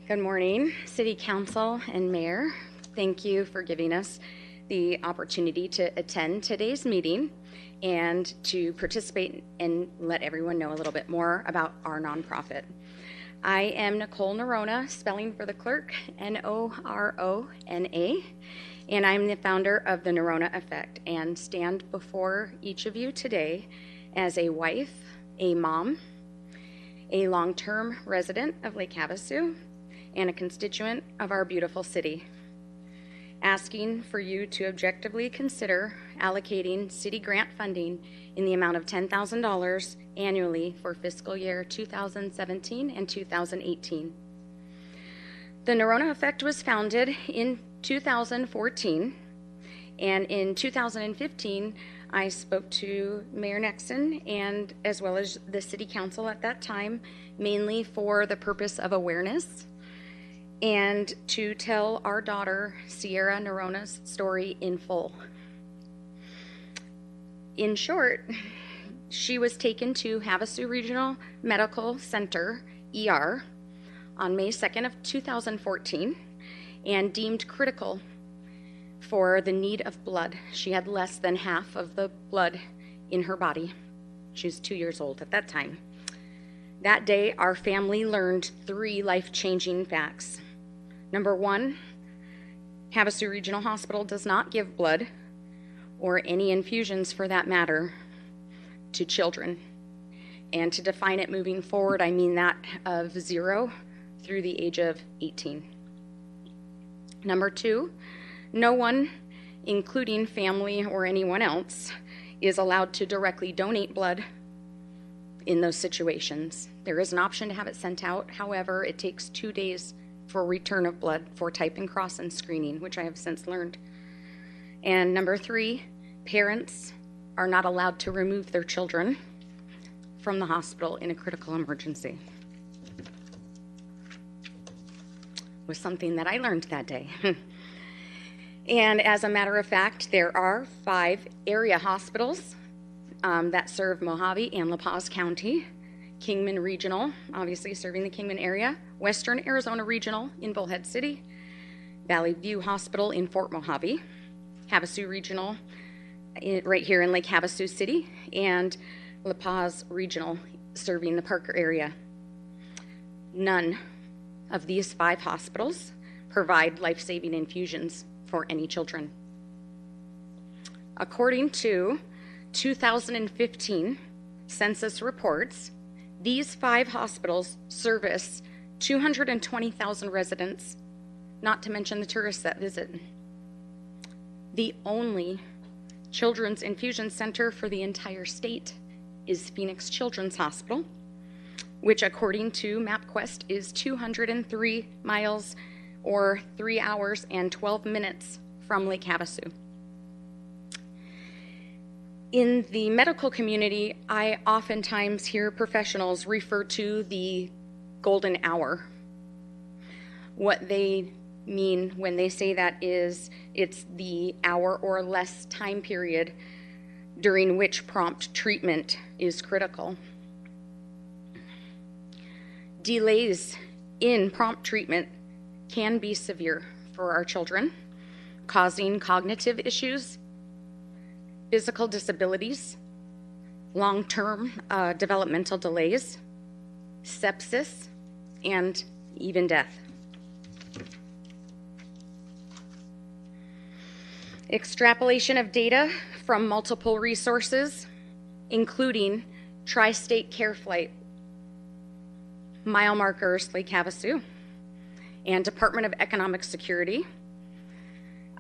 Good morning, City Council and Mayor. Thank you for giving us the opportunity to attend today's meeting and to participate and let everyone know a little bit more about our nonprofit. I am Nicole Norona, spelling for the clerk, Norona, and I'm the founder of the Norona Effect and stand before each of you today as a wife, a mom, a long-term resident of Lake Havasu, and a constituent of our beautiful city, asking for you to objectively consider allocating city grant funding in the amount of $10,000 annually for fiscal year 2017 and 2018. The Norona Effect was founded in 2014, and in 2015, I spoke to Mayor Nexon and as well as the City Council at that time, mainly for the purpose of awareness and to tell our daughter, Sierra Norona's story in full. In short, she was taken to Havasu Regional Medical Center, ER, on May 2nd of 2014 and deemed critical for the need of blood. She had less than half of the blood in her body. She was 2 years old at that time. That day, our family learned 3 life-changing facts. Number 1, Havasu Regional Hospital does not give blood, or any infusions for that matter, to children. And to define it moving forward, I mean that of 0 through the age of 18. Number 2, no one, including family or anyone else, is allowed to directly donate blood in those situations. There is an option to have it sent out. However, it takes 2 days for return of blood for type and cross and screening, which I have since learned. And number 3, parents are not allowed to remove their children from the hospital in a critical emergency. Was something that I learned that day. And as a matter of fact, there are 5 area hospitals that serve Mojave and La Paz County. Kingman Regional, obviously serving the Kingman area. Western Arizona Regional in Bullhead City. Valley View Hospital in Fort Mojave. Havasu Regional right here in Lake Havasu City. And La Paz Regional serving the Parker area. None of these 5 hospitals provide life-saving infusions for any children. According to 2015 census reports, these 5 hospitals service 220,000 residents, not to mention the tourists that visit. The only children's infusion center for the entire state is Phoenix Children's Hospital, which according to MapQuest is 203 miles or 3 hours and 12 minutes from Lake Havasu. In the medical community, I oftentimes hear professionals refer to the golden hour. What they mean when they say that is it's the hour or less time period during which prompt treatment is critical. Delays in prompt treatment can be severe for our children, causing cognitive issues, physical disabilities, long-term developmental delays, sepsis, and even death. Extrapolation of data from multiple resources, including Tri-State Care Flight, Mile Markers Lake Havasu, and Department of Economic Security.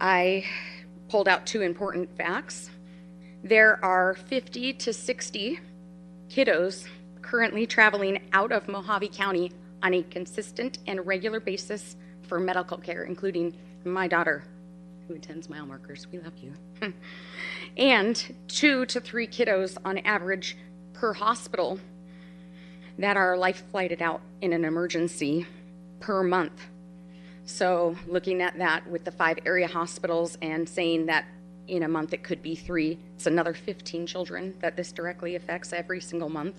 I pulled out 2 important facts. There are 50 to 60 kiddos currently traveling out of Mojave County on a consistent and regular basis for medical care, including my daughter, who attends Mile Markers. We love you. And 2 to 3 kiddos on average per hospital that are life flighted out in an emergency per month. So looking at that with the 5 area hospitals and saying that in a month it could be 3, it's another 15 children that this directly affects every single month.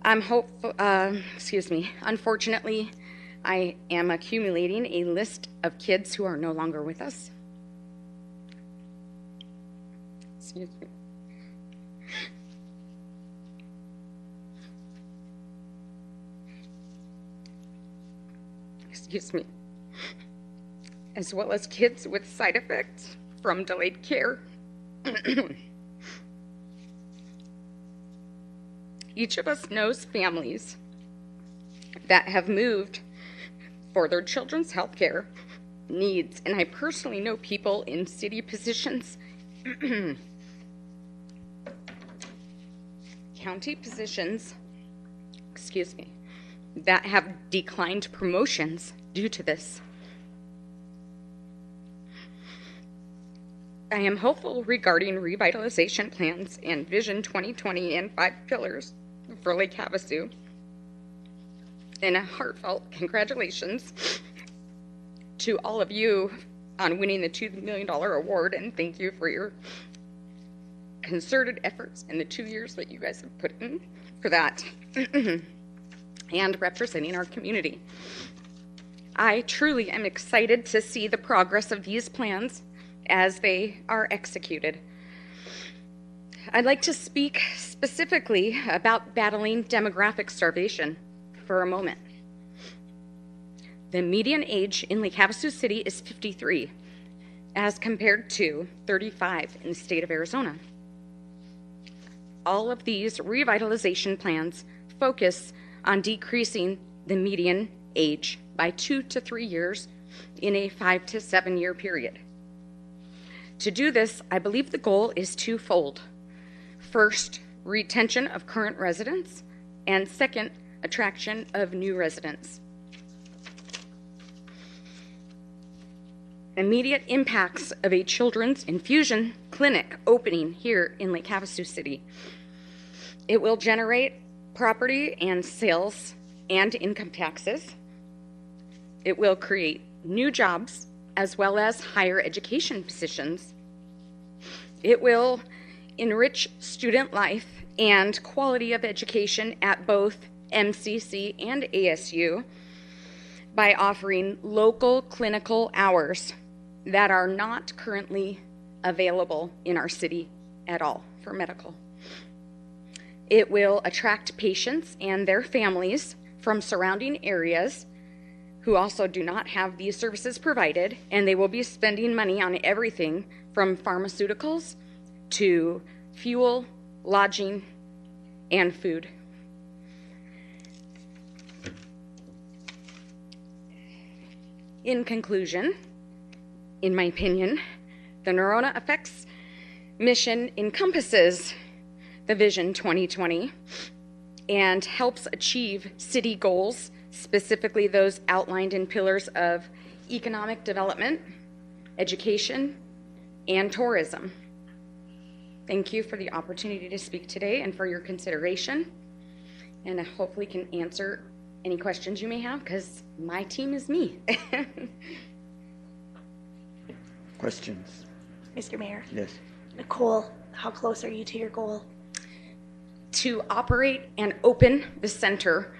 Unfortunately, I am accumulating a list of kids who are no longer with us. Excuse me. Excuse me. As well as kids with side effects from delayed care. Each of us knows families that have moved for their children's health care needs, and I personally know people in city positions, county positions, excuse me, that have declined promotions due to this. I am hopeful regarding revitalization plans and Vision 2020 and 5 pillars for Lake Havasu. And a heartfelt congratulations to all of you on winning the $2 million award, and thank you for your concerted efforts in the 2 years that you guys have put in for that and representing our community. I truly am excited to see the progress of these plans as they are executed. I'd like to speak specifically about battling demographic starvation for a moment. The median age in Lake Havasu City is 53, as compared to 35 in the state of Arizona. All of these revitalization plans focus on decreasing the median age by 2 to 3 years in a 5 to 7 year period. To do this, I believe the goal is twofold. First, retention of current residents, and second, attraction of new residents. Immediate impacts of a children's infusion clinic opening here in Lake Havasu City. It will generate property and sales and income taxes. It will create new jobs as well as higher education positions. It will enrich student life and quality of education at both MCC and ASU by offering local clinical hours that are not currently available in our city at all for medical. It will attract patients and their families from surrounding areas who also do not have these services provided, and they will be spending money on everything from pharmaceuticals to fuel, lodging, and food. In conclusion, in my opinion, the Norona Effects mission encompasses the Vision 2020 and helps achieve city goals, specifically those outlined in pillars of economic development, education, and tourism. Thank you for the opportunity to speak today and for your consideration. And I hopefully can answer any questions you may have, because my team is me. Questions? Mr. Mayor? Yes. Nicole, how close are you to your goal? To operate and open the center,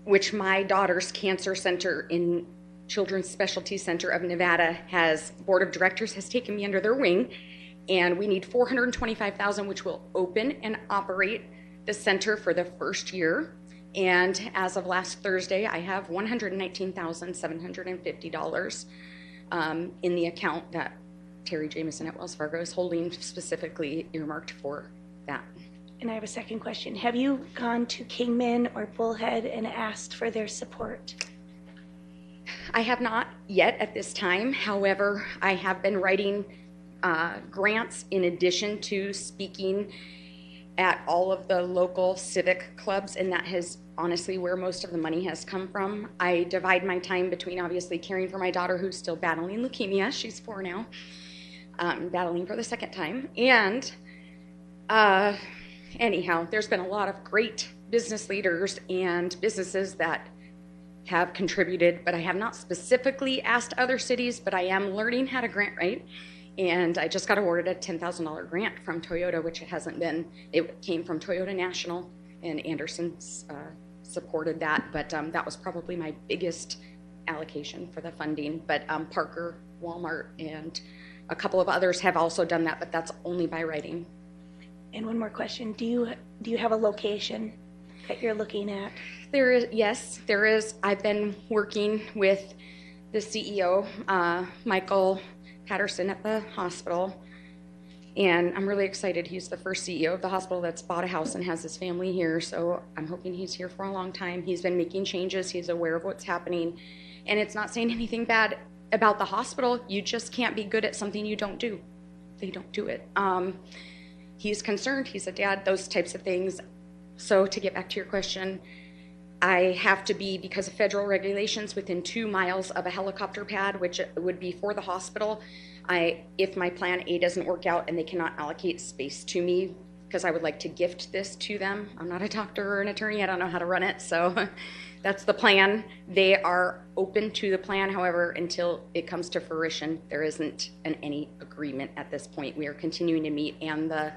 which my daughter's cancer center in Children's Specialty Center of Nevada board of directors has taken me under their wing, and we need $425,000, which will open and operate the center for the first year. And as of last Thursday, I have $119,750 in the account that Terry Jameson at Wells Fargo is holding, specifically earmarked for that. And I have a second question. Have you gone to Kingman or Bullhead and asked for their support? I have not yet at this time. However, I have been writing grants in addition to speaking at all of the local civic clubs, and that has honestly where most of the money has come from. I divide my time between obviously caring for my daughter, who's still battling leukemia. She's 4 now, battling for the second time. And anyhow, there's been a lot of great business leaders and businesses that have contributed, but I have not specifically asked other cities, but I am learning how to grant write. And I just got awarded a $10,000 grant from Toyota, which it hasn't been. It came from Toyota National and Anderson's supported that, but that was probably my biggest allocation for the funding. But Parker, Walmart, and a couple of others have also done that, but that's only by writing. And one more question. Do you have a location that you're looking at? There is, yes, there is. I've been working with the CEO, Michael Patterson at the hospital, and I'm really excited. He's the first CEO of the hospital that's bought a house and has his family here, so I'm hoping he's here for a long time. He's been making changes. He's aware of what's happening, and it's not saying anything bad about the hospital. You just can't be good at something you don't do. They don't do it. He's concerned. He's a dad, those types of things. So to get back to your question, I have to be, because of federal regulations, within 2 miles of a helicopter pad, which would be for the hospital. If my plan A doesn't work out and they cannot allocate space to me, because I would like to gift this to them. I'm not a doctor or an attorney. I don't know how to run it. So that's the plan. They are open to the plan. However, until it comes to fruition, there isn't any agreement at this point. We are continuing to meet, and the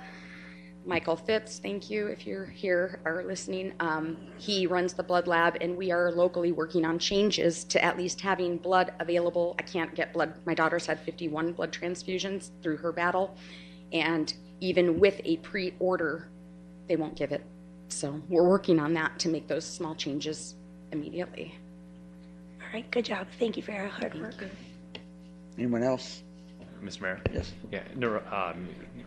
Michael Phipps, thank you if you're here or listening. He runs the blood lab, and we are locally working on changes to at least having blood available. I can't get blood. My daughter's had 51 blood transfusions through her battle, and even with a pre-order, they won't give it. So we're working on that to make those small changes immediately. All right, good job. Thank you for your hard work. Anyone else? Mr. Mayor? Yes. Yeah, no,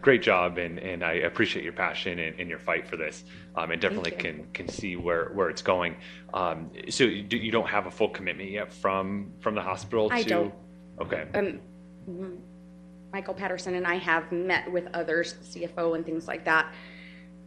great job, and I appreciate your passion and your fight for this, and definitely can see where it's going. So you don't have a full commitment yet from the hospital? I don't. Okay. Michael Patterson and I have met with others, CFO and things like that,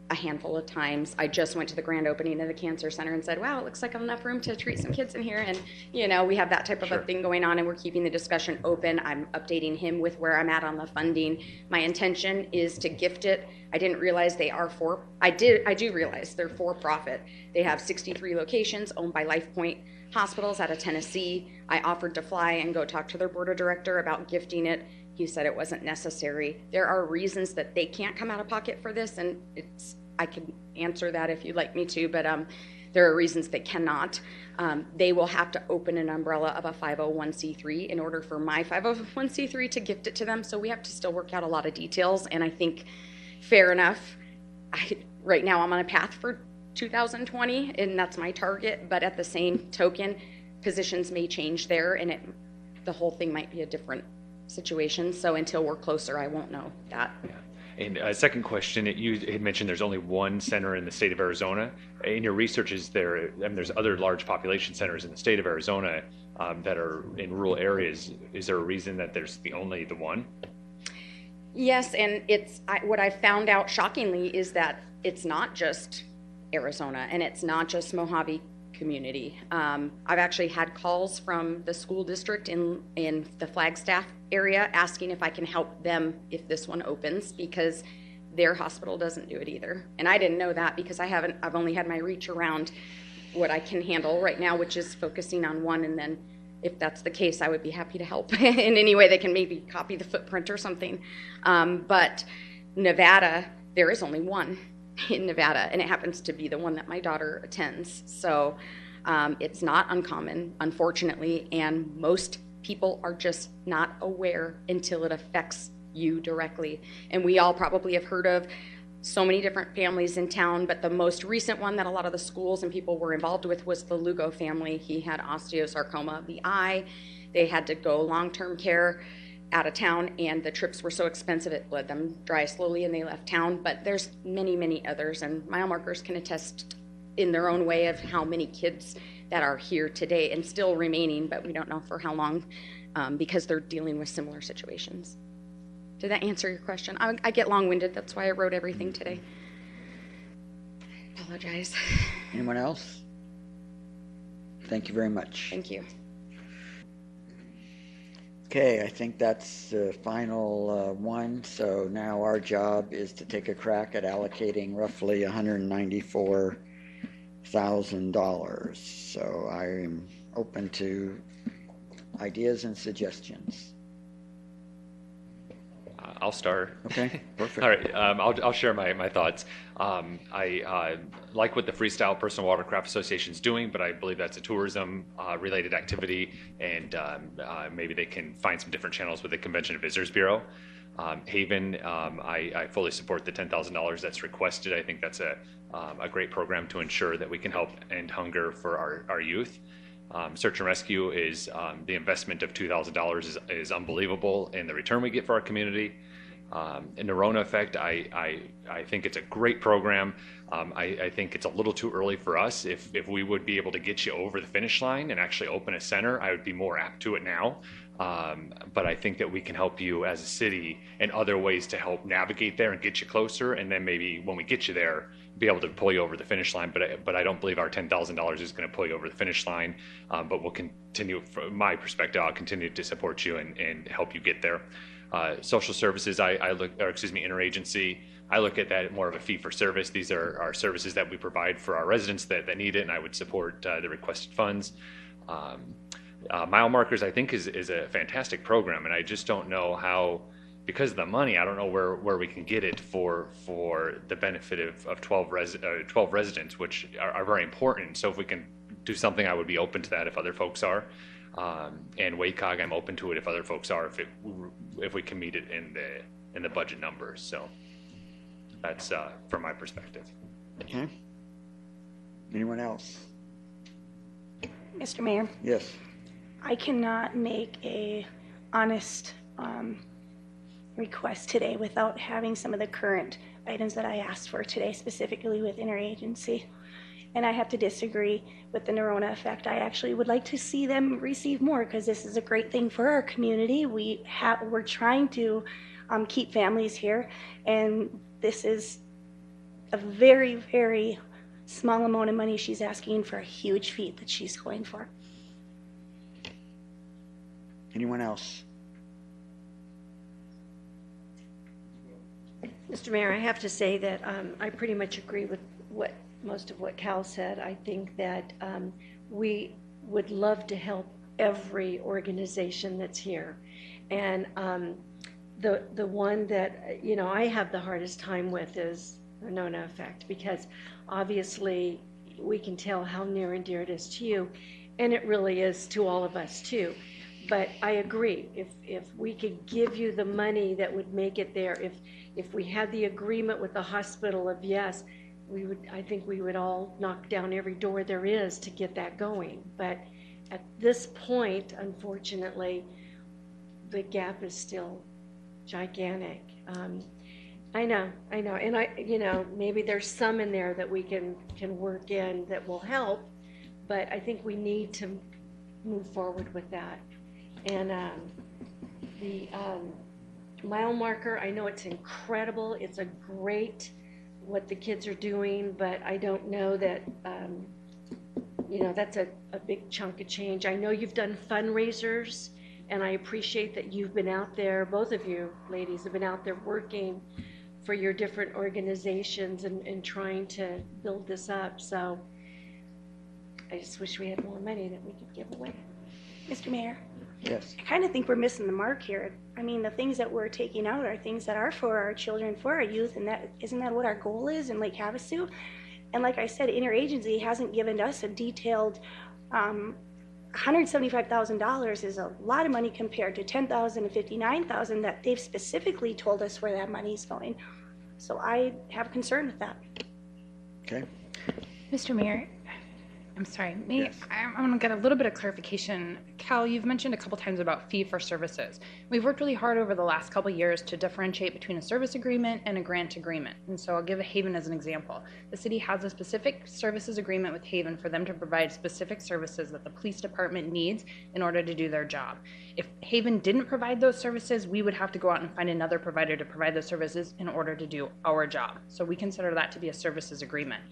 a handful of times. I just went to the grand opening of the cancer center and said, wow, it looks like enough room to treat some kids in here. And, we have that type of a thing going on, and we're keeping the discussion open. I'm updating him with where I'm at on the funding. My intention is to gift it. I didn't realize they are I do realize they're for profit. They have 63 locations owned by LifePoint Hospitals out of Tennessee. I offered to fly and go talk to their board of director about gifting it. He said it wasn't necessary. There are reasons that they can't come out of pocket for this, and I can answer that if you'd like me to, but there are reasons they cannot. They will have to open an umbrella of a 501c3 in order for my 501c3 to gift it to them, so we have to still work out a lot of details, and I think fair enough. Right now I'm on a path for 2020, and that's my target, but at the same token, positions may change there, and the whole thing might be a different situation. So until we're closer, I won't know that. Yeah. And a second question, you had mentioned there's only one center in the state of Arizona. In your research, there's other large population centers in the state of Arizona that are in rural areas. Is there a reason that there's only the one? Yes, and what I found out shockingly is that it's not just Arizona, and it's not just Mojave community. I've actually had calls from the school district in the Flagstaff area asking if I can help them if this one opens, because their hospital doesn't do it either. And I didn't know that because I've only had my reach around what I can handle right now, which is focusing on one, and then if that's the case, I would be happy to help in any way they can, maybe copy the footprint or something. But Nevada, there is only one in Nevada, and it happens to be the one that my daughter attends. So it's not uncommon, unfortunately, and most people are just not aware until it affects you directly. And we all probably have heard of so many different families in town, but the most recent one that a lot of the schools and people were involved with was the Lugo family. He had osteosarcoma of the eye. They had to go long-term care out of town, and the trips were so expensive it bled them dry slowly, and they left town. But there's many, many others, and mile markers can attest in their own way of how many kids that are here today and still remaining, but we don't know for how long, because they're dealing with similar situations. Did that answer your question? I get long-winded. That's why I wrote everything today. I apologize. Anyone else? Thank you very much. Thank you. Okay, I think that's the final one. So now our job is to take a crack at allocating roughly $194,000. So I am open to ideas and suggestions. I'll start. Okay, perfect. All right, I'll share my thoughts. I like what the Freestyle Personal Watercraft Association is doing, but I believe that's a tourism related activity, and maybe they can find some different channels with the Convention and Visitors Bureau. Haven, I fully support the $10,000 that's requested. I think that's a great program to ensure that we can help end hunger for our youth. Search and rescue is the investment of $2,000 is unbelievable, and the return we get for our community. Norona Effect, I think it's a great program. I think it's a little too early for us. If we would be able to get you over the finish line and actually open a center, I would be more apt to it now. But I think that we can help you as a city in other ways to help navigate there and get you closer, and then maybe when we get you there, be able to pull you over the finish line. But I don't believe our $10,000 is going to pull you over the finish line. But we'll continue, from my perspective, I'll continue to support you and help you get there. Social services, interagency, I look at that more of a fee for service. These are our services that we provide for our residents that need it, and I would support the requested funds. Mile markers, I think, is a fantastic program, and I just don't know how, because of the money, I don't know where we can get it for the benefit of 12 residents, which are very important. So if we can do something, I would be open to that if other folks are. And WACOG, I'm open to it if other folks are, if we can meet it in the budget numbers. So that's from my perspective. Okay. Anyone else? Mr. Mayor, Yes. I cannot make a honest request today without having some of the current items that I asked for today, specifically with interagency. And I have to disagree with the Norona Effect. I actually would like to see them receive more, because this is a great thing for our community. We're trying to keep families here, and this is a very, very small amount of money she's asking for a huge feat that she's going for. Anyone else? Mr. Mayor, I have to say that I pretty much agree with most of what Cal said. I think that we would love to help every organization that's here. And the one that, I have the hardest time with is the Norona Effect, because obviously we can tell how near and dear it is to you, and it really is to all of us too. But I agree, if we could give you the money that would make it there, if we had the agreement with the hospital of yes, I think we would all knock down every door there is to get that going. But at this point, unfortunately, the gap is still gigantic. I know, and maybe there's some in there that we can work in that will help, but I think we need to move forward with that. And the mile marker, I know it's incredible. It's a great what the kids are doing, but I don't know that, that's a big chunk of change. I know you've done fundraisers, and I appreciate that you've been out there, both of you ladies have been out there working for your different organizations and trying to build this up. So I just wish we had more money that we could give away. Mr. Mayor? Yes. I kind of think we're missing the mark here. I mean, the things that we're taking out are things that are for our children, for our youth, and isn't that what our goal is in Lake Havasu? And like I said, interagency hasn't given us a detailed, $175,000 is a lot of money compared to $10,000 and $59,000 that they've specifically told us where that money's going. So I have concern with that. Okay. Mr. Mayor, I'm sorry. Yes. I want to get a little bit of clarification. Cal, you've mentioned a couple times about fee for services. We've worked really hard over the last couple years to differentiate between a service agreement and a grant agreement. And so I'll give Haven as an example. The city has a specific services agreement with Haven for them to provide specific services that the police department needs in order to do their job. If Haven didn't provide those services, we would have to go out and find another provider to provide those services in order to do our job. So we consider that to be a services agreement.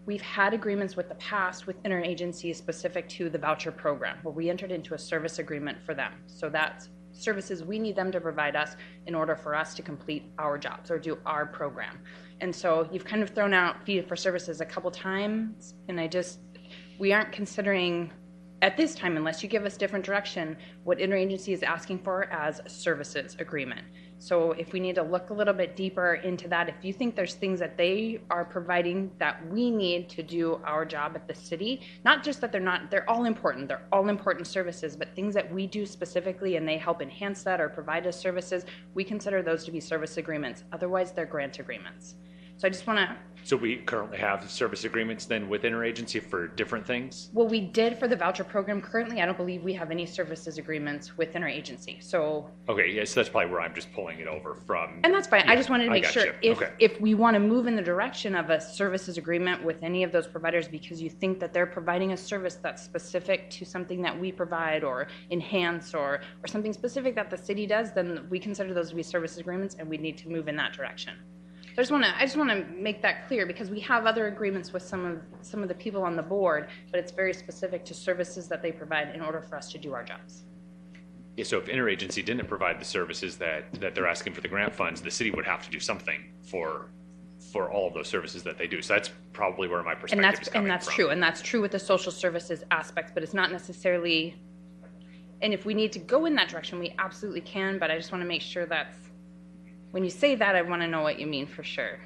We've had agreements with the past with interagencies specific to the voucher program, where we entered into a service agreement for them. So that's services we need them to provide us in order for us to complete our jobs or do our program. And so you've kind of thrown out fee for services a couple times, and we aren't considering at this time, unless you give us different direction, what interagency is asking for as a services agreement. So if we need to look a little bit deeper into that, if you think there's things that they are providing that we need to do our job at the city, not just that they're all important services, but things that we do specifically and they help enhance that or provide us services, we consider those to be service agreements. Otherwise, they're grant agreements. So I just want to. So we currently have service agreements then with interagency for different things? Well, we did for the voucher program. Currently, I don't believe we have any services agreements within our agency. So. Okay, yes, that's probably where I'm just pulling it over from. And that's fine. Yeah, I just wanted to make sure gotcha. if we want to move in the direction of a services agreement with any of those providers because you think that they're providing a service that's specific to something that we provide or enhance or something specific that the city does, then we consider those to be service agreements and we need to move in that direction. So I just want to make that clear because we have other agreements with some of the people on the board, but it's very specific to services that they provide in order for us to do our jobs. Yeah, so if interagency didn't provide the services that they're asking for the grant funds, the city would have to do something for all of those services that they do. So that's probably where my perspective is coming from. And that's true. And that's true with the social services aspects, but it's not necessarily, and if we need to go in that direction, we absolutely can, but I just want to make sure that's, when you say that, I want to know what you mean for sure.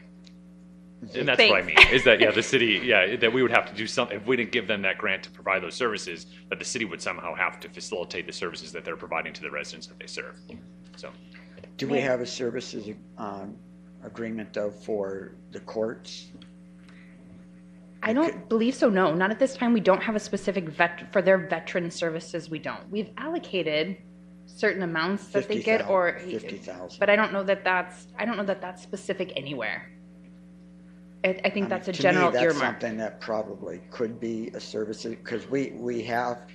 And that's what I mean, is that, the city, that we would have to do something, if we didn't give them that grant to provide those services, that the city would somehow have to facilitate the services that they're providing to the residents that they serve. So, Do we have a services agreement though for the courts? I don't believe so, no. Not at this time. We don't have a specific for their veteran services, we don't. We've allocated certain amounts that they get, or 50,000. but I don't know that that's specific anywhere. I think that's a To general me, that's earmark. something that probably could be a service, because we have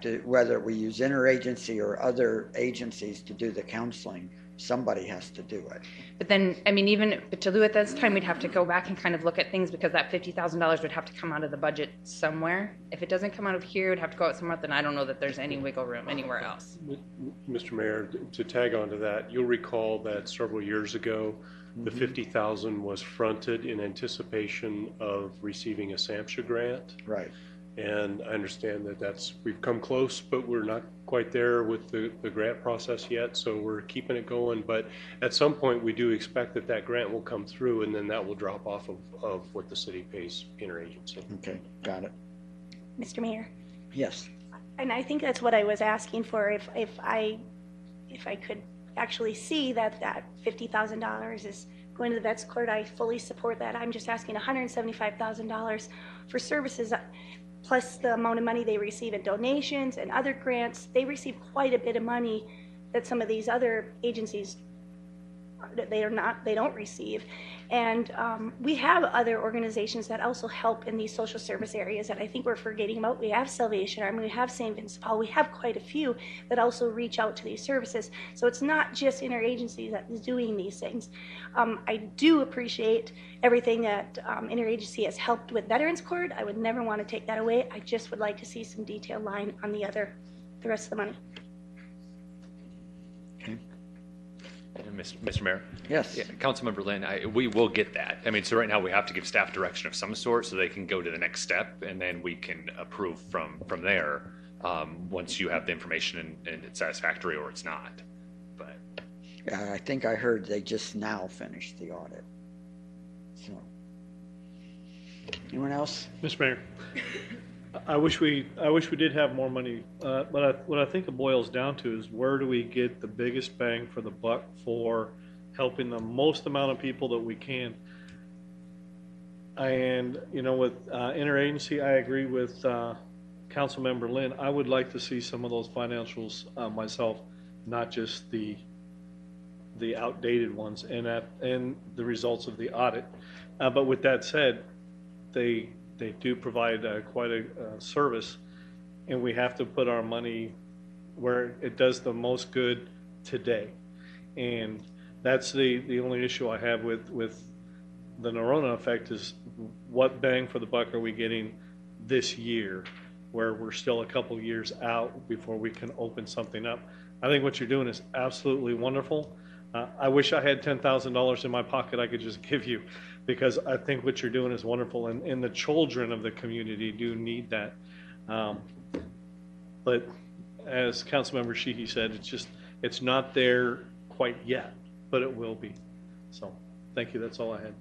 to, whether we use interagency or other agencies to do the counseling, somebody has to do it. But then, I mean, but to do it this time, we'd have to go back and kind of look at things because that $50,000 would have to come out of the budget somewhere. If it doesn't come out of here, it would have to go out somewhere, then I don't know that there's any wiggle room anywhere else. Mr. Mayor, to tag on to that, you'll recall that several years ago, the $50,000 was fronted in anticipation of receiving a SAMHSA grant. Right. And I understand that we've come close, but we're not quite there with the grant process yet, so we're keeping it going. But at some point, we do expect that grant will come through, and then that will drop off of what the city pays interagency. Okay, got it. Mr. Mayor, Yes. and I think that's what I was asking for, if I could actually see that $50,000 is going to the vets court, I fully support that. I'm just asking $175,000 for services, plus the amount of money they receive in donations and other grants. They receive quite a bit of money that some of these other agencies they don't receive. And we have other organizations that also help in these social service areas that I think we're forgetting about. We have Salvation Army, we have St. Vincent Paul, we have quite a few that also reach out to these services. So it's not just interagency that is doing these things. I do appreciate everything that interagency has helped with Veterans Court. I would never want to take that away. I just would like to see some detailed line on the rest of the money. Okay. Mr. Mayor? Yes. Yeah, Councilmember Lynn, we will get that. I mean, so right now we have to give staff direction of some sort so they can go to the next step, and then we can approve from there once you have the information and it's satisfactory or it's not. But Yeah, I think I heard they just now finished the audit. So, anyone else? Mr. Mayor, I wish we did have more money. What I think it boils down to is where do we get the biggest bang for the buck for helping the most amount of people that we can. And with interagency, I agree with Councilmember Lynn. I would like to see some of those financials myself, not just the outdated ones and the results of the audit. But with that said, they do provide quite a service, and we have to put our money where it does the most good today. And that's the only issue I have with the Norona effect is what bang for the buck are we getting this year, where we're still a couple years out before we can open something up. I think what you're doing is absolutely wonderful. I wish I had $10,000 in my pocket I could just give you, because I think what you're doing is wonderful, and the children of the community do need that. But as Councilmember Sheehy said, it's not there quite yet, but it will be. So, thank you, that's all I had.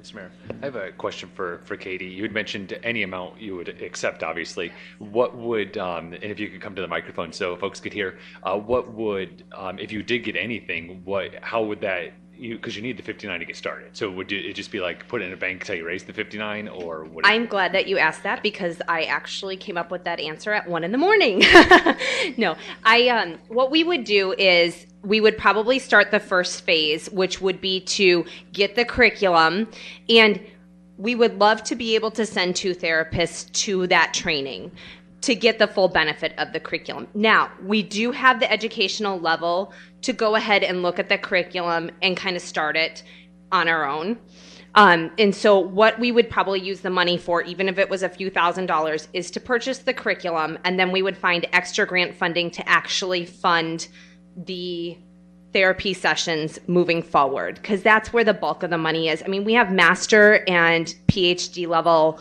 Mr. Mayor, I have a question for Katie. You had mentioned any amount you would accept, obviously. What would, and if you could come to the microphone so folks could hear, what would, if you did get anything, how would that, because you need the 59 to get started. So would it just be like put it in a bank till you raise the 59, or would it? I'm glad that you asked that because I actually came up with that answer at 1 a.m. No, what we would do is we would probably start the first phase, which would be to get the curriculum, and we would love to be able to send 2 therapists to that training to get the full benefit of the curriculum. Now, we do have the educational level to go ahead and look at the curriculum and kind of start it on our own. And so what we would probably use the money for, even if it was a few $1,000s, is to purchase the curriculum, and then we would find extra grant funding to actually fund the therapy sessions moving forward, because that's where the bulk of the money is. I mean, we have master and PhD level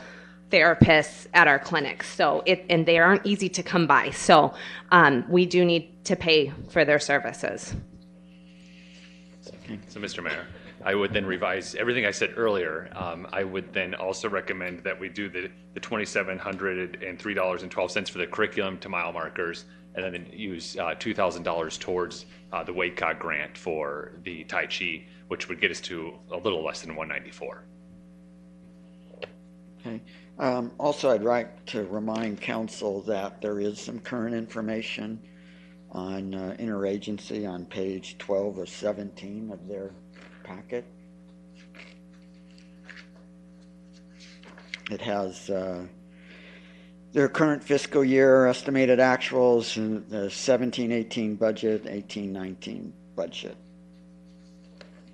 therapists at our clinics, so and they aren't easy to come by. So we do need to pay for their services. So, Mr. Mayor, I would then revise everything I said earlier. I would then also recommend that we do the $2,703.12 for the curriculum to mile markers, and then use $2,000 towards the WACOG grant for the Tai Chi, which would get us to a little less than 194. Okay. Also, I'd like to remind council that there is some current information on interagency on page 12 of 17 of their packet. It has their current fiscal year estimated actuals, the 17-18 budget, 18-19 budget.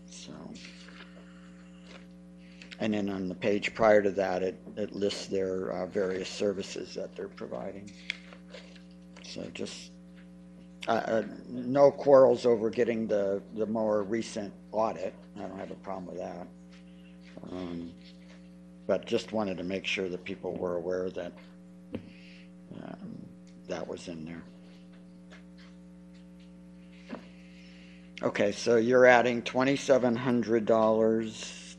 So, and then on the page prior to that, it lists their various services that they're providing. So just no quarrels over getting the more recent audit. I don't have a problem with that. But just wanted to make sure that people were aware that that was in there. Okay, so you're adding $2,700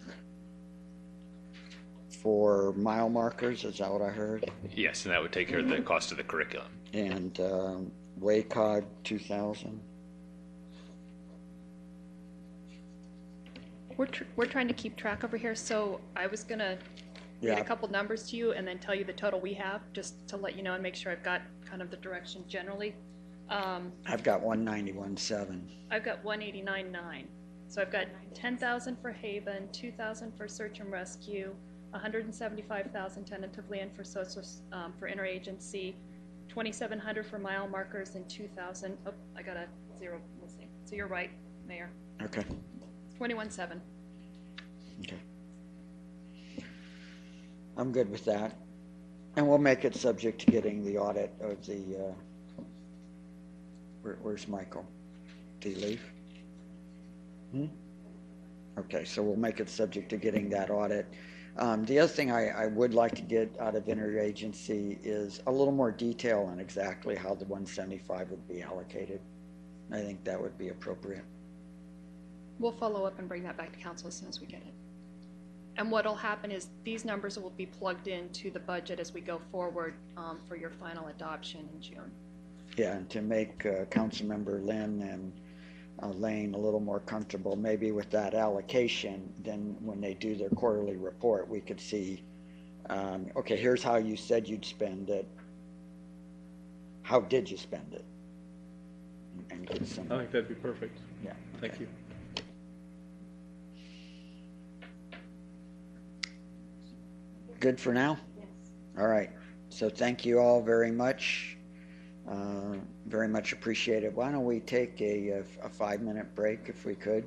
for mile markers, is that what I heard? Yes, and that would take care of the cost of the curriculum. And WACOG 2,000. We're trying to keep track over here, so I was gonna read a couple numbers to you and then tell you the total we have, just to let you know and make sure I've got kind of the direction generally. I've got 191.7. I've got 189.9. So I've got 10,000 for Haven, 2,000 for search and rescue, 175,000 tentatively in for social for interagency, 2,700 for mile markers, and 2,000. Oh, I got a zero missing. So you're right, Mayor. Okay. 21.7. Okay. I'm good with that. And we'll make it subject to getting the audit of the, where's Michael? Did he leave? Okay, so we'll make it subject to getting that audit. The other thing I would like to get out of interagency is a little more detail on exactly how the 175 would be allocated. I think that would be appropriate. We'll follow up and bring that back to council as soon as we get it. And what'll happen is these numbers will be plugged into the budget as we go forward for your final adoption in June. Yeah, and to make Councilmember Lynn and Lane a little more comfortable maybe with that allocation, then when they do their quarterly report, we could see, okay, here's how you said you'd spend it. How did you spend it? And get some. I think that'd be perfect. Yeah. Thank you. Good for now? Yes. All right. So thank you all very much. Very much appreciated. Why don't we take a 5-minute break if we could?